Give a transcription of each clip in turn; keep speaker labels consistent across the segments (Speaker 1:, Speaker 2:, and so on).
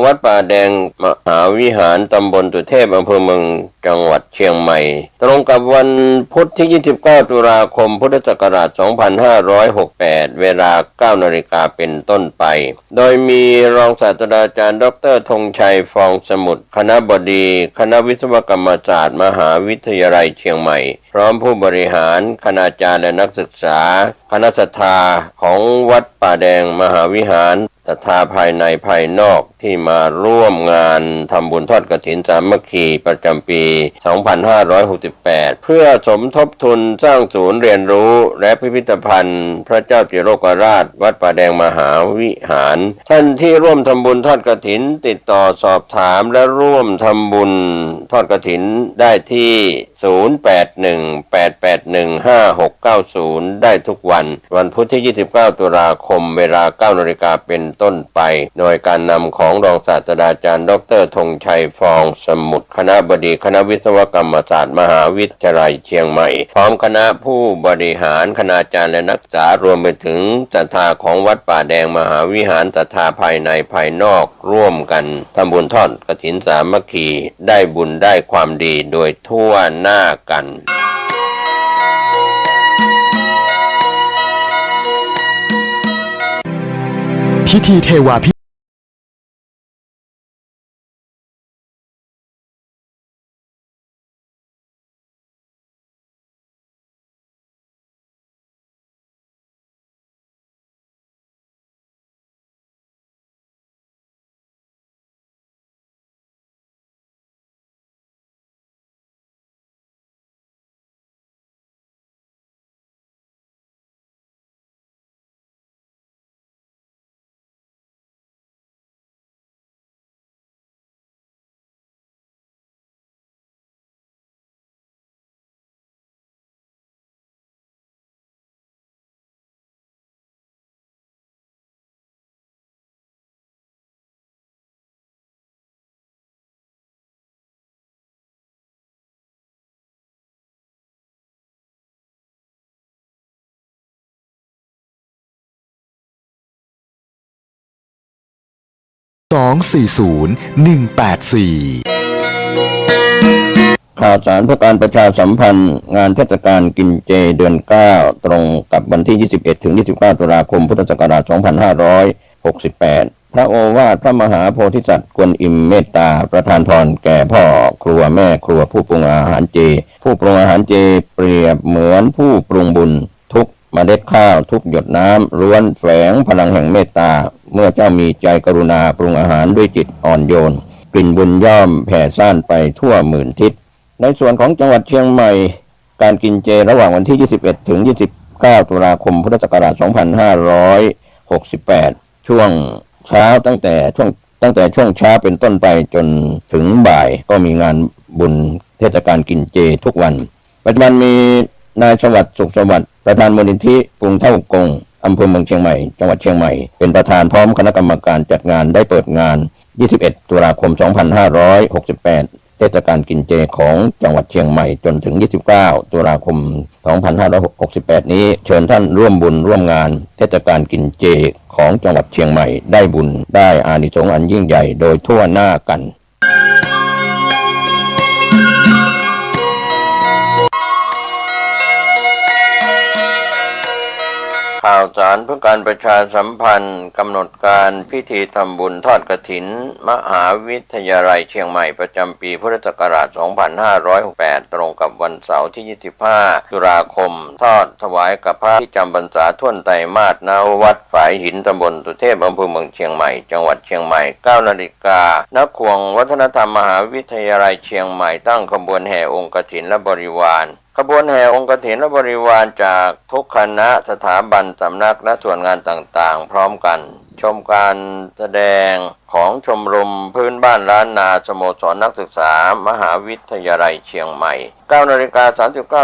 Speaker 1: วัดป่าแดงมหาวิหารตำบลสุเทพอำเภอเมืองจังหวัดเชียงใหม่ตรงกับวันพุธที่29ตุลาคมพุทธศักราช2568เวลา 9 นาฬิกาเป็นต้นไปโดยมีรองศาสตราจารย์ดร.ธงชัยฟองสมุทรคณบดีคณะวิศวกรรมศาสตร์มหาวิทยาลัยเชียงใหม่พร้อมผู้บริหารคณาจารย์และนักศึกษาคณะศรัทธาของวัดป่าแดงมหาวิหารศรัทธาภายในภายนอกที่มาร่วมงานทำบุญทอดกฐินสามัคคีประจำปี 2568 เพื่อสมทบทุนสร้างศูนย์เรียนรู้และพิพิธภัณฑ์พระเจ้าจิโรกราชวัดป่าแดงมหาวิหารท่านที่ร่วมทำบุญทอดกฐินติดต่อสอบถามและร่วมทำบุญทอดกฐินได้ที่0818815690ได้ทุกวันพุธที่29ตุลาคมเวลา 9 นาฬิกาเป็นต้นไปโดยการนำของรองศาสตราจารย์ดร.ธงชัยฟองสมุทรคณบดีคณะวิศวกรรมศาสตร์มหาวิทยาลัยเชียงใหม่พร้อมคณะผู้บริหารคณาจารย์และนักศึกษารวมไปถึงศรัทธาของวัดป่าแดงมหาวิหารศรัทธาภายในภายนอกร่วมกันทำบุญทอดกฐินสามัคคีได้บุญได้ความดีโดยทั่วหน้ากัน
Speaker 2: พิธีเทวาพิ240-184
Speaker 1: ข่าวสารเพื่อการประชาสัมพันธ์งานเทศกาลกินเจเดือน9ตรงกับวันที่21ถึง29ตุลาคมพุทธศักราช2568พระโอวาทพระมหาโพธิสัตว์กวนอิมเมตตาประทานพรแก่พ่อครัวแม่ครัวผู้ปรุงอาหารเจผู้ปรุงอาหารเจเปรียบเหมือนผู้ปรุงบุญทุกเมล็ดข้าวทุกหยดน้ำล้วนแฝงพลังแห่งเมตตาเมื่อเจ้ามีใจกรุณาปรุงอาหารด้วยจิตอ่อนโยนกลิ่นบุญย่อมแผ่ซ่านไปทั่วหมื่นทิศในส่วนของจังหวัดเชียงใหม่การกินเจระหว่างวันที่21ถึง29ตุลาคมพุทธศักราช2568ช่วงเช้าตั้งแต่ช่วงเช้าเป็นต้นไปจนถึงบ่ายก็มีงานบุญเทศกาลกินเจทุกวันปัจจุบันมีนายสวัสดิ์สุขสวัสดิ์ประธานมูลนิธิปรุงเท่ากงอำเภอเมืองเชียงใหม่จังหวัดเชียงใหม่เป็นประธานพร้อมคณะกรรมการจัดงานได้เปิดงาน21ตุลาคม2568เทศกาลกินเจของจังหวัดเชียงใหม่จนถึง29ตุลาคม2568นี้เชิญท่านร่วมบุญร่วมงานเทศกาลกินเจของจังหวัดเชียงใหม่ได้บุญได้อานิสงส์อันยิ่งใหญ่โดยทั่วหน้ากันข่าวสารเพื่อการประชาสัมพันธ์กำหนดการพิธีทำบุญทอดกฐินมหาวิทยาลัยเชียงใหม่ประจำปีพุทธศักราช2568ตรงกับวันเสาร์ที่25ตุลาคมทอดถวายกับพระที่จำพรรษาท่วนไตรมาสณวัดฝายหินตำบลสุเทพอำเภอเมืองเชียงใหม่จังหวัดเชียงใหม่ 9 นาฬิกาณขวงวัฒนธรรมมหาวิทยาลัยเชียงใหม่ตั้งขบวนแห่องค์กฐินและบริวารขบวนแห่องค์กฐินและบริวารจากทุกคณะสถาบันสำนักและส่วนงานต่างๆพร้อมกันชมการแสดงของชมรมพื้นบ้านล้านนาสโมสรนักศึกษามหาวิทยาลัยเชียงใหม่ 9 นาฬิกา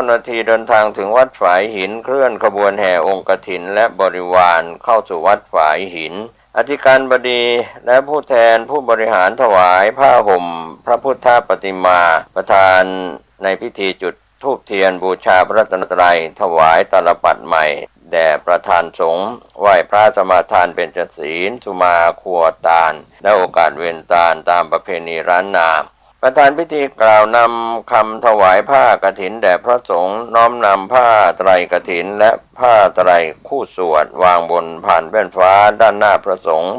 Speaker 1: 39 นาทีเดินทางถึงวัดฝายหินเคลื่อนขบวนแห่องค์กฐินและบริวารเข้าสู่วัดฝายหินอธิการบดีและผู้แทนผู้บริหารถวายผ้าห่มพระพุทธปฏิมาประธานในพิธีจุดธูปเทียนบูชาพระรัตนตรัยถวายตาลปัดใหม่ แด่ประธานสงฆ์ไหว้พระสมาทานเบญจศีลสุมาครัวตาลและโอกาสเวนตาลตามประเพณีร้านนาประธานพิธีกล่าวนำคำถวายผ้ากฐินแด่พระสงฆ์น้อมนำผ้าไตรกฐินและผ้าไตรคู่สวดวางบนผ่านแว่นฟ้าด้านหน้าพระสงฆ์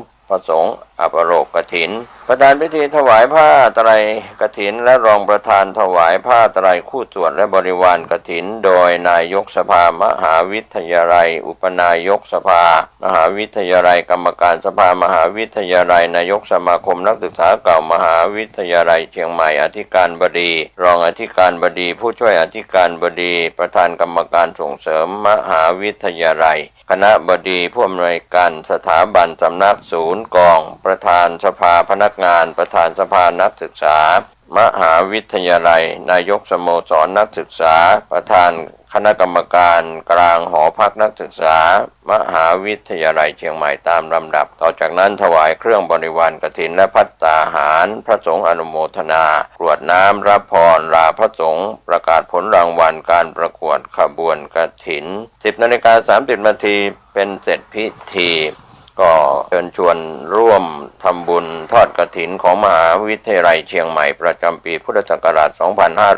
Speaker 1: อัปโรกกฐินประธานพิธีถวายผ้าไตรกฐินและรองประธานถวายผ้าไตรคู่สวดและบริวารกฐินโดยนายกสภามหาวิทยาลัยอุปนายกสภามหาวิทยาลัยกรรมการสภามหาวิทยาลัยนายกสมาคมนักศึกษาเก่ามหาวิทยาลัยเชียงใหม่อธิการบดีรองอธิการบดีผู้ช่วยอธิการบดีประธานกรรมการส่งเสริมมหาวิทยาลัยคณะบดีผู้อำนวยการสถาบันสำนักศูนย์กองประธานสภาพนักงานประธานสภานักศึกษามหาวิทยาลัยนายกสโมสรนักศึกษาประธานคณะกรรมการกลางหอพักนักศึกษามหาวิทยาลัยเชียงใหม่ตามลำดับต่อจากนั้นถวายเครื่องบริวารกฐินและภัตตาหารพระสงฆ์อนุโมทนากรวดน้ำรับพรลาพระสงฆ์ประกาศผลรางวัลการประกวดขบวนกฐิน 10:30 นาทีเป็นเสร็จพิธีก็เชิญชวนร่วมทำบุญทอดกฐินของมหาวิทยาลัยเชียงใหม่ประจำปีพุทธศักราช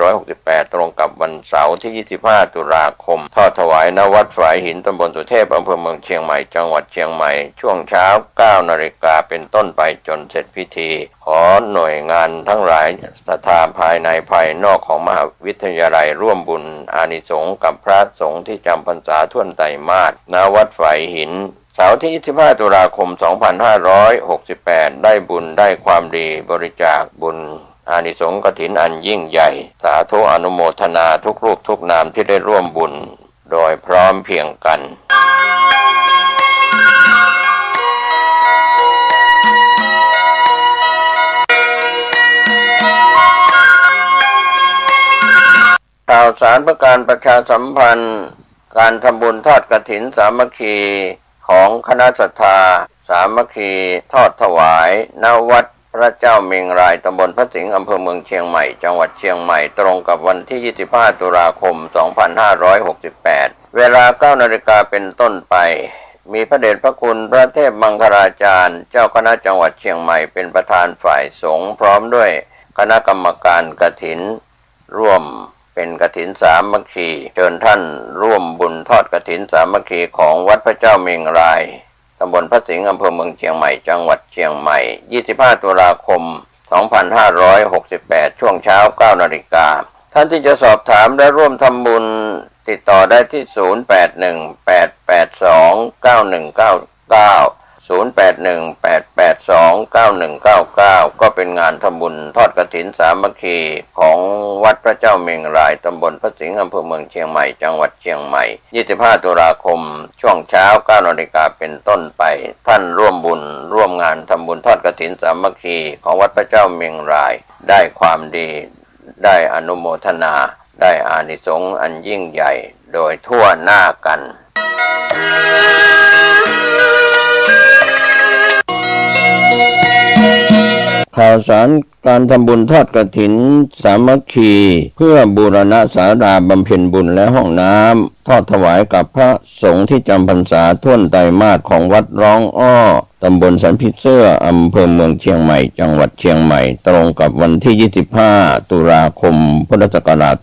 Speaker 1: 2568 ตรงกับวันเสาร์ที่ 25 ตุลาคมทอดถวายณวัดฝายหินตำบลสุเทพอำเภอเมืองเชียงใหม่จังหวัดเชียงใหม่ช่วงเช้า 9 นาฬิกาเป็นต้นไปจนเสร็จพิธีขอหน่วยงานทั้งหลายศรัทธาภายในภายนอกของมหาวิทยาลัยร่วมบุญอานิสงส์กับพระสงฆ์ที่จำพรรษาท่วนไตรมาสณวัดฝายหินเสาร์ที่ 25 ตุลาคม 2568 ได้บุญได้ความดีบริจาคบุญอานิสงส์กฐินอันยิ่งใหญ่สาธุอนุโมทนาทุกรูปทุกนามที่ได้ร่วมบุญโดยพร้อมเพรียงกันข่าวสารประการประชาสัมพันธ์การทำบุญทอดกฐินสามัคคีของคณะศรัทธาสามัคคีทอดถวายณวัดพระเจ้าเมงรายตำบลพระสิงห์อำเภอเมืองเชียงใหม่จังหวัดเชียงใหม่ตรงกับวันที่ 25 ตุลาคม 2568 เวลา 9 นาฬิกาเป็นต้นไปมีพระเดชพระคุณพระเทพมังคลาจารย์เจ้าคณะจังหวัดเชียงใหม่เป็นประธานฝ่ายสงฆ์พร้อมด้วยคณะกรรมการกฐินร่วมเป็นกฐินสามัคคีเชิญท่านร่วมบุญทอดกฐินสามัคคีของวัดพระเจ้าเมงรายตำบลพระสิงห์อำเภอเมืองเชียงใหม่จังหวัดเชียงใหม่ 25 ตุลาคม 2568 ช่วงเช้า 9 นาฬิกาท่านที่จะสอบถามและร่วมทำบุญติดต่อได้ที่ 0818829199 0818829199 ก็เป็นงานทำบุญทอดกฐินสามัคคีของวัดพระเจ้าเมงรายตำบลพระสิงห์อำเภอเมืองเชียงใหม่จังหวัดเชียงใหม่ 25 ตุลาคมช่วงเช้า 9 นาฬิกาเป็นต้นไปท่านร่วมบุญร่วมงานทำบุญทอดกฐินสามัคคีของวัดพระเจ้าเมงรายได้ความดีได้อนุโมทนาได้อานิสงส์อันยิ่งใหญ่โดยทั่วหน้ากันข่าวสารการทำบุญทอดกฐินสามัคคีเพื่อบูรณะศาลาบำเพ็ญบุญและห้องน้ำทอดถวายกับพระสงฆ์ที่จำพรรษาท่วนไตรมาสของวัดร้องอ้อตำบลสันพิเสื้ออำเภอเมืองเชียงใหม่จังหวัดเชียงใหม่ตรงกับวันที่ 25 ตุลาคมพุทธศักราช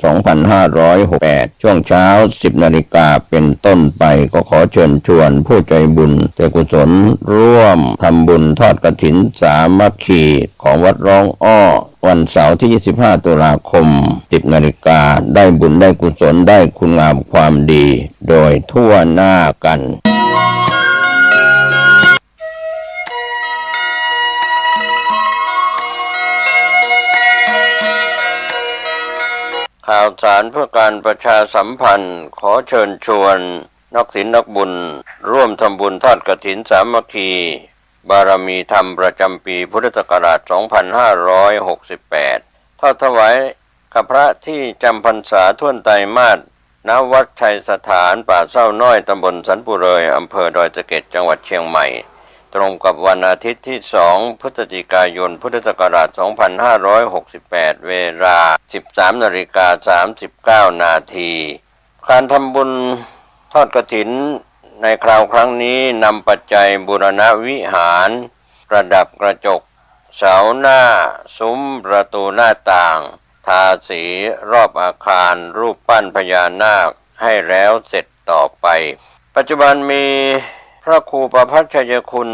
Speaker 1: 2568 ช่วงเช้า 10 นาฬิกาเป็นต้นไปก็ขอเชิญชวนผู้ใจบุญเจกุศลร่วมทำบุญทอดกฐินสามัคคีของวัดร้องอ้อวันเสาร์ที่ 25 ตุลาคม 10 นาฬิกาได้บุญได้กุศลได้คุณงามความดีโดยทั่วหน้ากันข่าวสารเพื่อการประชาสัมพันธ์ขอเชิญชวนนักศีลนักบุญร่วมทำบุญทอดกฐินสามัคคีบารมีธรรมประจำปีพุทธศักราช 2568 ทอดถวายกับพระที่จำพรรษาท่วนไตรมาสณวัดชัยสถานป่าเศร้าน้อยตำบลสันปุเรยอำเภอดอยสะเก็ดจังหวัดเชียงใหม่ตรงกับวันอาทิตย์ที่ 2 พฤศจิกายนพุทธศักราช 2568 เวลา 13:39 นาทีการทำบุญทอดกฐิน ในคราวครั้งนี้นำปัจจัยบูรณวิหารประดับกระจกเสาหน้าซุ้มประตูหน้าต่างทาสีรอบอาคารรูปปั้นพญานาคให้แล้วเสร็จต่อไปปัจจุบันมีพระครูประภัชชัยคุณ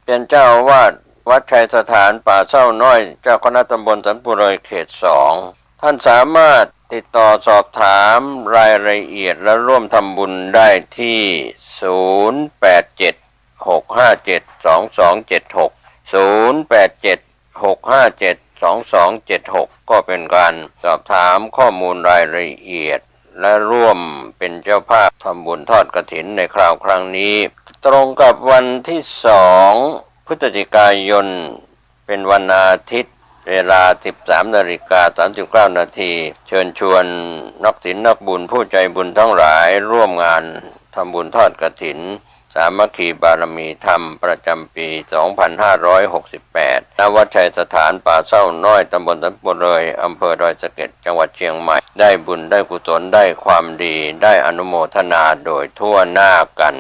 Speaker 1: เป็นเจ้าอาวาสวัดชัยสถานป่าเศร้าน้อยเจ้าคณะตำบลสันปุเรยเขต 2ท่านสามารถติดต่อสอบถามรายละเอียดและร่วมทำบุญได้ที่ 0876572276 0876572276 ก็เป็นการสอบถามข้อมูลรายละเอียดและร่วมเป็นเจ้าภาพทำบุญทอดกฐินในคราวครั้งนี้ตรงกับวันที่2พฤศจิกายนเป็นวันอาทิตย์เวลา 13:39 นาทีเชิญชวนนักศีลนักบุญผู้ใจบุญทั้งหลายร่วมงานทำบุญทอดกฐินสามัคคีบารมีธรรมประจำปี 2568 ณ วัดชัยสถานป่าเศร้าน้อยตำบลสันปุเรยอำเภอดอยสะเก็ดจังหวัดเชียงใหม่ได้บุญได้กุศลได้ความดีได้อนุโมทนาโดยทั่วหน้ากัน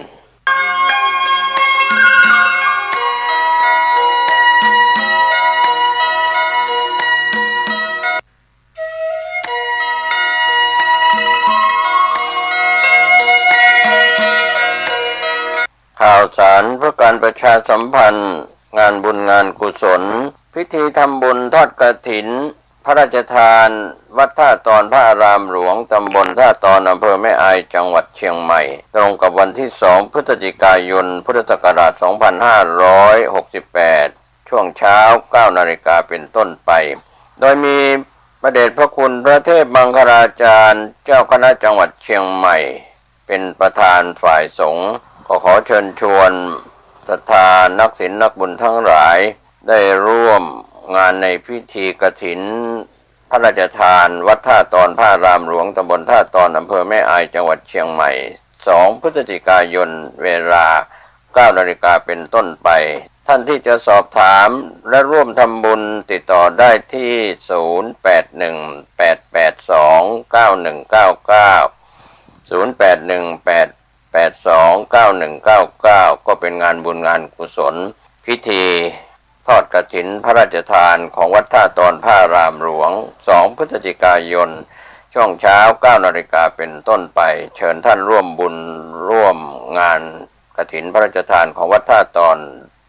Speaker 1: ข่าวสารเพื่อการประชาสัมพันธ์งานบุญงานกุศลพิธีทำบุญทอดกฐินพระราชทานวัดท่าตอนพระอารามหลวงตำบลท่าตอนอำเภอแม่อายจังหวัดเชียงใหม่ตรงกับวันที่2พฤศจิกายนพุทธศักราช 2568 ช่วงเช้า 9 นาฬิกาเป็นต้นไปโดยมีพระเดชพระคุณพระเทพมังคลาจารย์เจ้าคณะจังหวัดเชียงใหม่เป็นประธานฝ่ายสงฆ์ขอเชิญชวนศรัทธานักศีลนักบุญทั้งหลายได้ร่วมงานในพิธีกฐินพระราชทานวัดท่าตอนพระอารามหลวงตำบลท่าตอนอำเภอแม่อายจังหวัดเชียงใหม่2พฤศจิกายนเวลา 9 นาฬิกาเป็นต้นไปท่านที่จะสอบถามและร่วมทำบุญติดต่อได้ที่ 0818829199 0818829199 ก็เป็นงานบุญงานกุศลพิธีทอดกฐินพระราชทานของวัดท่าตอนพระอารามหลวง2พฤศจิกายนช่วงเช้า 9 นาฬิกาเป็นต้นไปเชิญท่านร่วมบุญร่วมงานกฐินพระราชทานของวัดท่าตอน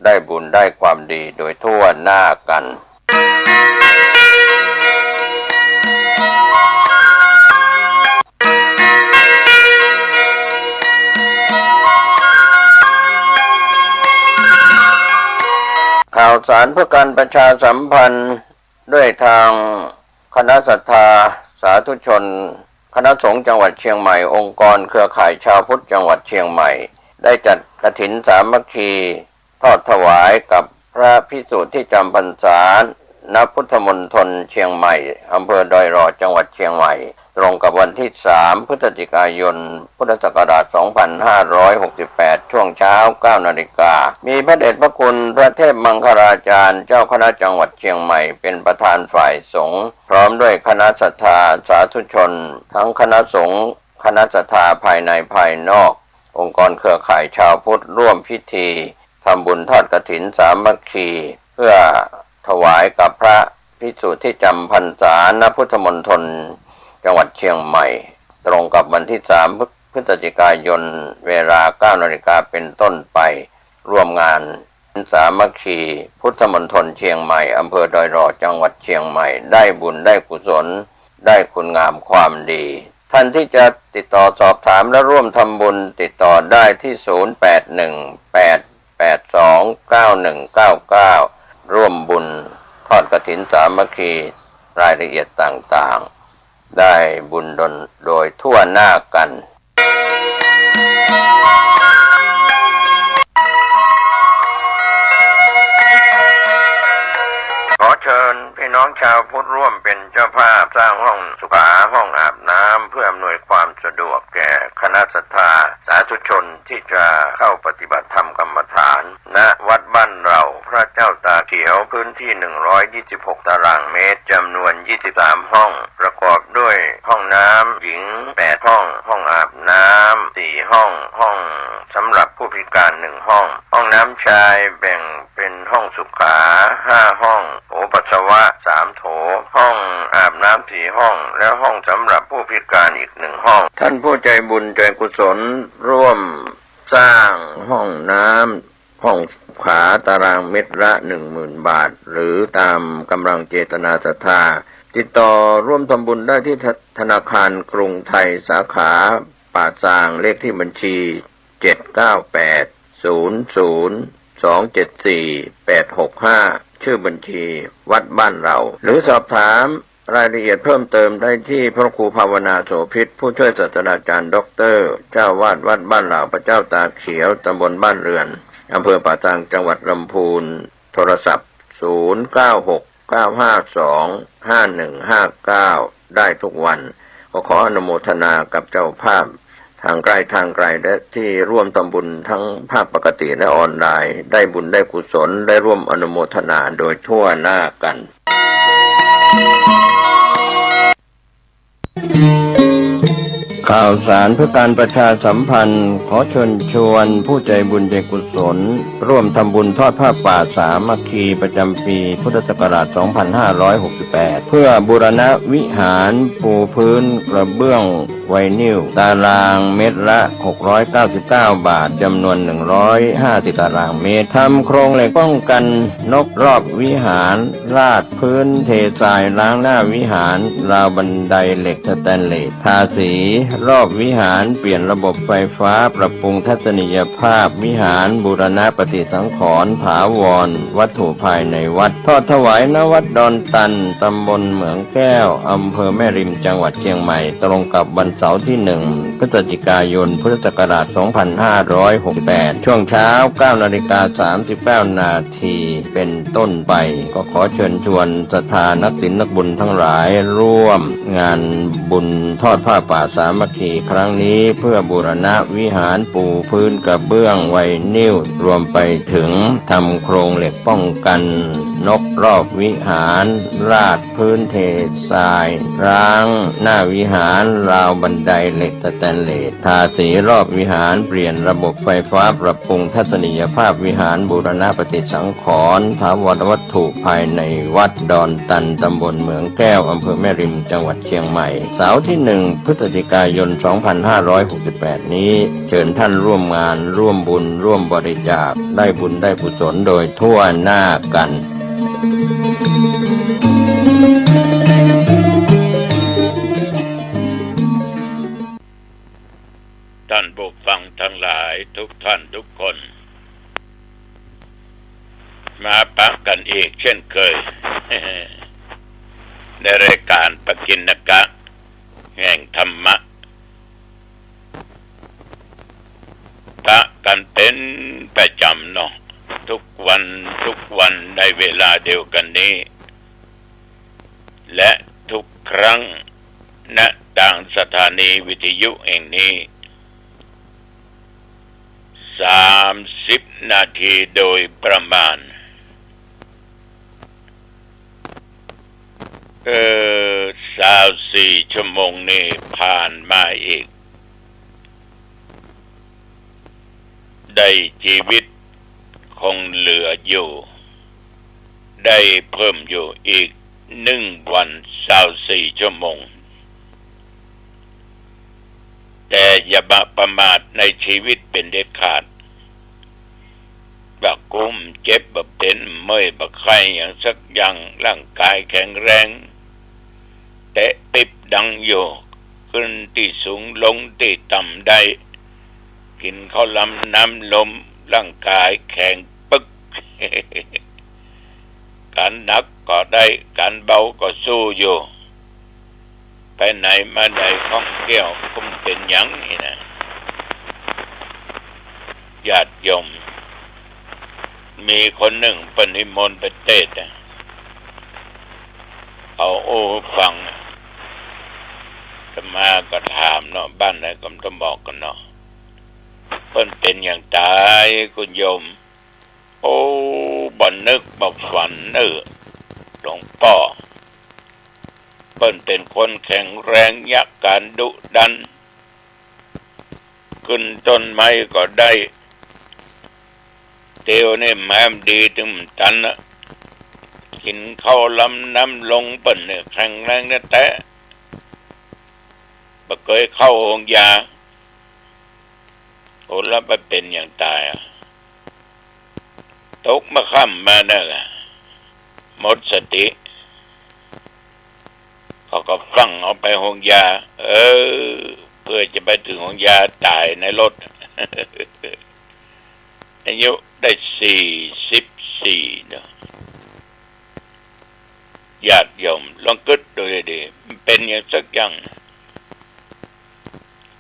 Speaker 1: ได้บุญได้ความดีโดยทั่วหน้ากันข่าวสารเพื่อการประชาสัมพันธ์ด้วยทางคณะศรัทธาสาธุชนคณะสงฆ์จังหวัดเชียงใหม่องค์กรเครือข่ายชาวพุทธจังหวัดเชียงใหม่ได้จัดกฐินสามัคคีทอดถวายกับพระภิกษุที่จำพรรษาณพุทธมณฑลเชียงใหม่อำเภอดอยหล่อจังหวัดเชียงใหม่ตรงกับวันที่3พฤศจิกายนพุทธศักราช 2568 ช่วงเช้า 9 นาฬิกามีพระเดชพระคุณพระเทพมังคลาจารย์เจ้าคณะจังหวัดเชียงใหม่เป็นประธานฝ่ายสงฆ์พร้อมด้วยคณะศรัทธาสาธุชนทั้งคณะสงฆ์คณะศรัทธาภายในภายนอกองค์กรเครือข่ายชาวพุทธร่วมพิธีทำบุญทอดกฐินสามัคคีเพื่อถวายกับพระภิกษุที่จำพรรษาณพุทธมณฑลจังหวัดเชียงใหม่ตรงกับวันที่3พฤศจิกายนเวลา 9 นาฬิกาเป็นต้นไปร่วมงานสามัคคีพุทธมณฑลเชียงใหม่อำเภอดอยหล่อจังหวัดเชียงใหม่ได้บุญได้กุศลได้คุณงามความดีท่านที่จะติดต่อสอบถามและร่วมทำบุญติดต่อได้ที่ 0818829199 ร่วมบุญทอดกฐินสามัคคีรายละเอียดต่างๆได้บุญโดยทั่วหน้ากันขอ เชิญพี่น้องชาวพุทธร่วมเป็นเจ้าภาพสร้างห้องสุขาห้องอาบน้ำเพื่ออำนวยความสะดวกแก่คณะศรัทธาสาธุชนที่จะเข้าปฏิบัติธรรมกรรมฐานณวัดบ้านเราพระเจ้าตาเขียวพื้นที่126ตารางเมตรจำนวน23ห้องประกอบด้วยห้องน้ำหญิง8ห้องห้องอาบน้ำ4ห้องสำหรับผู้พิการ1ห้องน้ำชายแบ่งเป็นห้องสุขา5ห้องโถปัสสาวะ3โถห้องอาบน้ำ4ห้องและห้องสำหรับผู้พิการอีก1ห้องท่านผู้ใจบุญใจกุศลร่วมสร้างห้องน้ำห้องขาตารางเมตรละ 10,000 บาทหรือตามกำลังเจตนาศรัทธาติดต่อร่วมทำบุญได้ที่ธนาคารกรุงไทยสาขาป่าซางเลขที่บัญชี79800274865ชื่อบัญชีวัดบ้านเราหรือสอบถามรายละเอียดเพิ่มเติมได้ที่พระครูภาวนาโสภิตผู้ช่วยศาสตราจารย์ด็อกเตอร์เจ้าวาดวัดบ้านเราพระเจ้าตาเขียวตำบลบ้านเรือนอำเภอป่าซางจังหวัดลำพูนโทรศัพท์0969525159ได้ทุกวันขออนุโมทนากับเจ้าภาพทางไกลและที่ร่วมทำบุญทั้งภาคปกติและออนไลน์ได้บุญได้กุศลได้ร่วมอนุโมทนาโดยทั่วหน้ากันข่าวสารเพื่อการประชาสัมพันธ์ขอเชิญชวนผู้ใจบุญใจกุศลร่วมทำบุญทอดผ้าป่าสามัคคีประจำปีพุทธศักราช 2568 เพื่อบูรณะวิหารปูพื้นกระเบื้องไวนิลตารางเมตรละ699 บาทจำนวน150ตารางเมตรทำโครงเหล็กป้องกันนกรอบวิหารราดพื้นเททรายล้างหน้าวิหารราวบันไดเหล็กสแตนเลสทาสีรอบวิหารเปลี่ยนระบบไฟฟ้าปรับปรุงทัศนียภาพวิหารบูรณะปฏิสังขรณ์ถาวรวัตถุภายในวัดทอดถวายณวัดดอนตันตำบลเหมืองแก้วอำเภอแม่ริมจังหวัดเชียงใหม่ตรงกับวันเสาร์ที่1พฤศจิกายนพุทธศักราช 2568 ช่วงเช้า 9:39 นาทีเป็นต้นไปก็ขอเชิญชวนศรัทธานักศีลนักบุญทั้งหลายร่วมงานบุญทอดผ้าป่าสามัคคีครั้งนี้เพื่อบูรณะวิหารปูพื้นกระเบื้องไวนิลรวมไปถึงทำโครงเหล็กป้องกันนกรอบวิหารราดพื้นเททรายร้างหน้าวิหารราวบันไดเหล็กสแตนเลสทาสีรอบวิหารเปลี่ยนระบบไฟฟ้าปรับปรุงทัศนียภาพวิหารบูรณะปฏิสังขรณ์ถาวรวัตถุภายในวัดดอนตันตำบลเหมืองแก้วอำเภอแม่ริมจังหวัดเชียงใหม่เสาร์ที่1พฤศจิกายน 2568 นี้เชิญท่านร่วมงานร่วมบุญร่วมบริจาคได้บุญได้กุศลโดยทั่วหน้ากัน
Speaker 3: ท่านผู้ฟังทั้งหลายทุกท่านทุกคนมาปะกันอีกเช่นเคย ในรายการปกิณกะแห่งธรรมะปะกันเป็นประจำเนาะทุกวันในเวลาเดียวกันนี้และทุกครั้งณต่างสถานีวิทยุแห่งนี้30 นาทีโดยประมาณ24 ชั่วโมงนี้ผ่านมาอีกได้ชีวิตคงเหลืออยู่ได้เพิ่มอยู่อีก1 วัน24 ชั่วโมงแต่อย่าประมาทในชีวิตเป็นเด็ดขาดบักกุ้มเจ็บบักเป็นเมื่อยบักไข้อย่างสักอย่างร่างกายแข็งแรงแต่ปิบดังอยู่ขึ้นที่สูงลงที่ต่ำได้กินข้าวลำน้ำลมร่างกายแข็งปึก การหนักก็ได้การเบาก็สู้อยู่ไปไหนมาไหนท่องเที่ยวก็เป็นอย่างนี้นะญาติโยมมีคนหนึ่งปนิมนต์ไปเทศน์ ฟังจะมาก็ถามเนาะบ้านไหนก็ต้องบอกกันเนาะเพิ่นเป็นอย่างตายคุณโยมโอ้บ่นึกบ่ฝันหลวงพ่อเพิ่นเป็นคนแข็งแรงยักการดุดันขึ้นต้นไม้ก็ได้เตียวนี่แม่มดีถึงตันนะกินข้าวล้ำน้ำลงเปิ้นเนี่ยแข็งแรงนะแต่บ่เคยเข้าโรงยาโอ้แล้วไปเป็นอย่างตายตกมาค่ำมาเนี่ยหมดสติเขาก็ฟังเอาไปโรงยาเพื่อจะไปถึงโรงยาตายในรถอายุได้44เนาะญาติโยมลองคิดดูดิมันเป็นอย่างสักอย่าง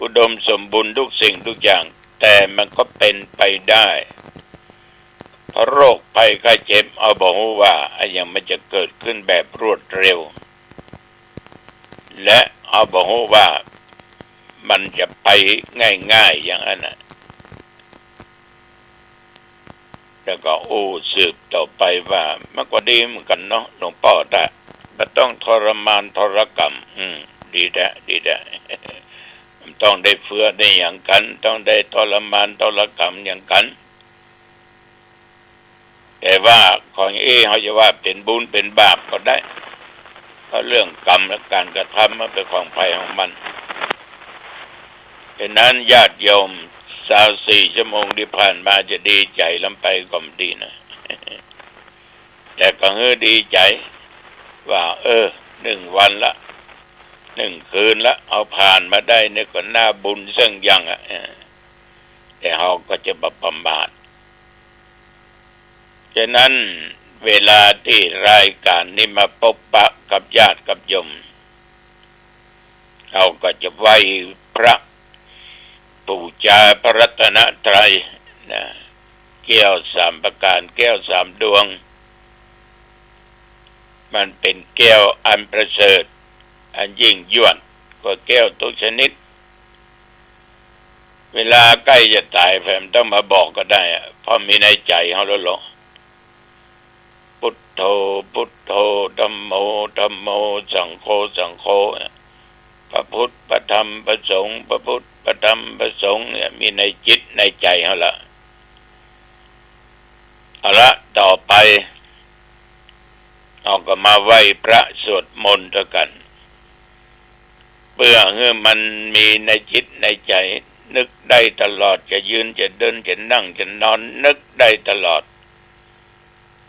Speaker 3: อุดมสมบูรณ์ทุกสิ่งทุกอย่างแต่มันก็เป็นไปได้เพราะโรคภัยไข้เจ็บเอาบอกว่าอย่างมันจะเกิดขึ้นแบบรวดเร็วและเอาบอกว่ามันจะไปง่ายๆอย่างนั้นนะแล้วก็สืบต่อไปว่ามันก็ดีเหมือนกันเนาะหลวงพ่อแต่ไม่ต้องทรมานทรกรรมดีแท้ มันต้องได้เฟื่อได้อย่างกันต้องได้ทรมานทรกรรมอย่างกันแต่ว่าของเขาจะว่าเป็นบุญเป็นบาปก็ได้เพราะเรื่องกรรมและการกระทำมันเป็นของภัยของมันฉะนั้นญาติโยม24 ชั่วโมงที่ผ่านมาจะดีใจลำไปก็ไม่ดีนะ แต่ก็ดีใจว่า1 วันละ1 คืนละเอาผ่านมาได้เนี่ยก็น่าบุญซึ่งยังแต่เราก็จะประมาทฉะนั้นเวลาที่รายการนี้มาพบปะกับญาติกับโยมเราก็จะไหว้พระบูชาพระรัตนตรัยนะแก้ว3 ประการแก้ว3 ดวงมันเป็นแก้วอันประเสริฐอันยิ่งยวดกว่าแก้วทุกชนิดเวลาใกล้จะตายแฟมต้องมาบอกก็ได้เพราะมีในใจเขาแล้วหรอพุทโธพุทโธธัมโมธัมโมสังโฆสังโฆพระพุทธพระธรรมพระสงฆ์พระพุทธพระธรรมพระสงฆ์เนี่ยมีในจิตในใจเขาละเอาละต่อไปเอาก็มาไหว้พระสวดมนต์ด้วยกันเพื่อให้มันมีในจิตในใจนึกได้ตลอดจะยืนจะเดินจะนั่งจะนอนนึกได้ตลอด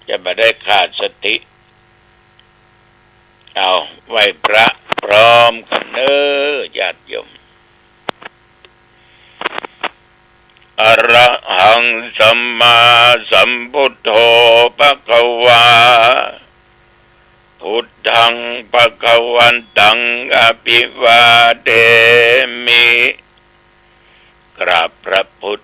Speaker 3: จะไม่ได้ขาดสติเอาไหว้พระพร้อมกันญาติโยมอะระหังสัมมาสัมพุทโธภควาพุทธังภควันตังอภิวาเทมิกราบพระพุทธ